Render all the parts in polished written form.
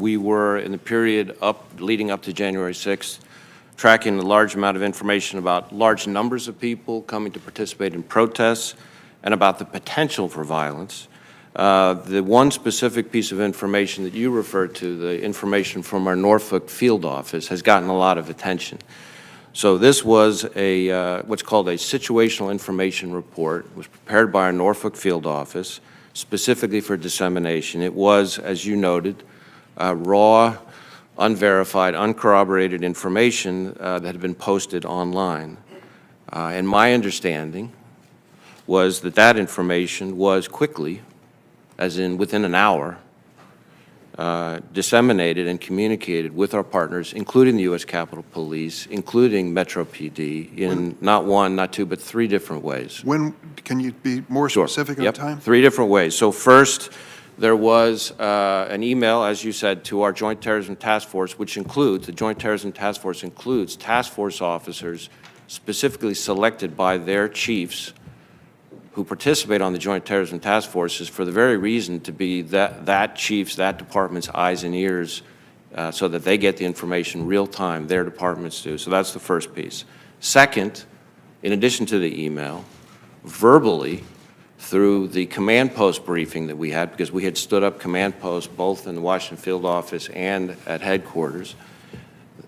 we were, in the period leading up to January 6th, tracking a large amount of information about large numbers of people coming to participate in protests and about the potential for violence. The one specific piece of information that you referred to, the information from our Norfolk field office, has gotten a lot of attention. So this was what's called a situational information report. It was prepared by our Norfolk field office specifically for dissemination. It was, as you noted, raw, unverified, uncorroborated information that had been posted online. And my understanding was that that information was quickly, as in within an hour, disseminated and communicated with our partners, including the U.S. Capitol Police, including Metro PD, in not one, not two, but 3 different ways. Can you be more specific on time? 3 different ways. So first, there was an email, as you said, to our Joint Terrorism Task Force, which includes, the Joint Terrorism Task Force includes task force officers specifically selected by their chiefs who participate on the Joint Terrorism Task Forces for the very reason to be that chief's, that department's eyes and ears so that they get the information real time, their departments do. So that's the first piece. Second, in addition to the email, verbally, through the command post briefing that we had, because we had stood up command posts both in the Washington field office and at headquarters,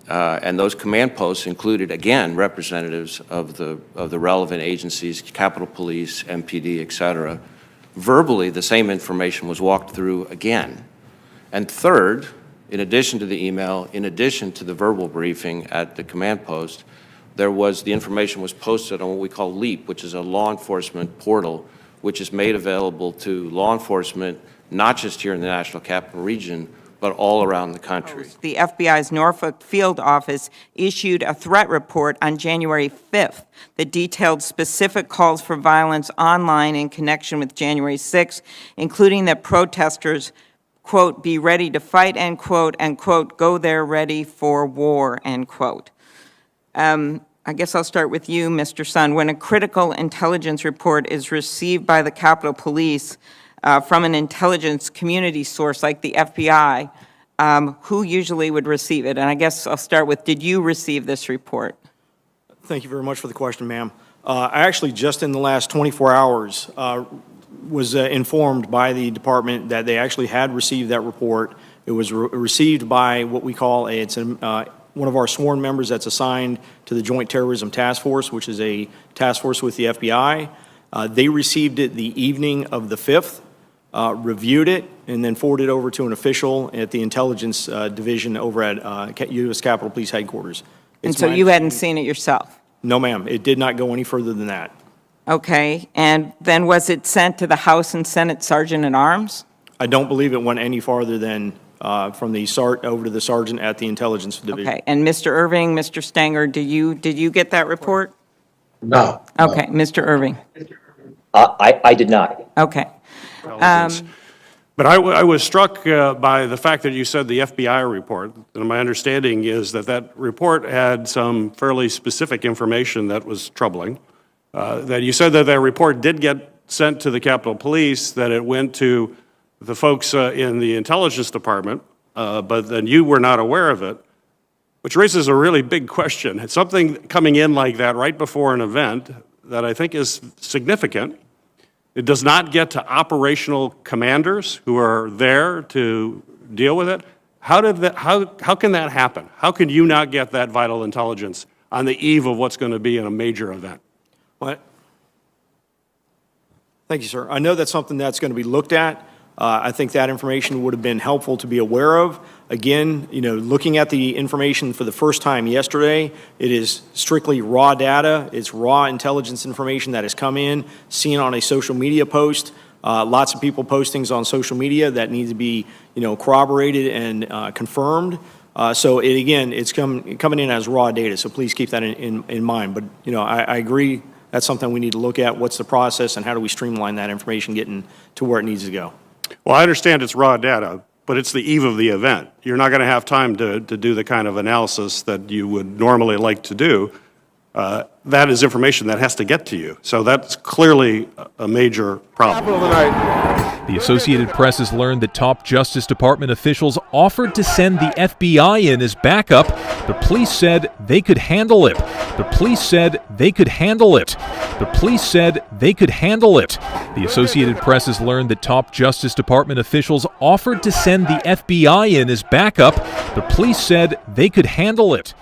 and those command posts included, again, representatives of the relevant agencies, Capitol Police, MPD, et cetera. Verbally, the same information was walked through again. And third, in addition to the email, in addition to the verbal briefing at the command post, the information was posted on what we call LEAP, which is a law enforcement portal, which is made available to law enforcement, not just here in the National Capital Region, but all around the country. The FBI's Norfolk field office issued a threat report on January 5th that detailed specific calls for violence online in connection with January 6th, including that protesters, quote, be ready to fight, end quote, and quote, go there ready for war, end quote. I guess I'll start with you, Mr. Sun. When a critical intelligence report is received by the Capitol Police from an intelligence community source like the FBI, who usually would receive it? And I guess I'll start with, did you receive this report? Thank you very much for the question, ma'am. I actually, just in the last 24 hours, was informed by the department that they actually had received that report. It was received by what we call one of our sworn members that's assigned to the Joint Terrorism Task Force, which is a task force with the FBI. They received it the evening of the 5th, reviewed it, and then forwarded it over to an official at the intelligence division over at U.S. Capitol Police Headquarters. And so you hadn't seen it yourself? No, ma'am. It did not go any further than that. Okay. And then was it sent to the House and Senate Sergeant-at-Arms? I don't believe it went any farther than from the over to the sergeant at the intelligence division. Okay. And Mr. Irving, Mr. Stanger, did you get that report? No. Okay. Mr. Irving? I did not. Okay. But I was struck by the fact that you said the FBI report, and my understanding is that that report had some fairly specific information that was troubling. That you said that report did get sent to the Capitol Police, that it went to the folks in the intelligence department, but then you were not aware of it, which raises a really big question. It's something coming in like that right before an event that I think is significant. It does not get to operational commanders who are there to deal with it. How can that happen? How can you not get that vital intelligence on the eve of what's going to be in a major event? What? Thank you, sir. I know that's something that's going to be looked at. I think that information would have been helpful to be aware of. Again, looking at the information for the first time yesterday, it is strictly raw data. It's raw intelligence information that has come in, seen on a social media post. Lots of people post things on social media that need to be, corroborated and confirmed. So it's coming in as raw data. So please keep that in mind. But I agree. That's something we need to look at. What's the process and how do we streamline that information getting to where it needs to go? Well, I understand it's raw data, but it's the eve of the event. You're not going to have time to do the kind of analysis that you would normally like to do. that is information that has to get to you. So that's clearly a major problem. The Associated Press has learned that top Justice Department officials offered to send the FBI in as backup, but police said they could handle it. The police said they could handle it. The police said they could handle it. The Associated Press has learned that top Justice Department officials offered to send the FBI in as backup, but police said they could handle it.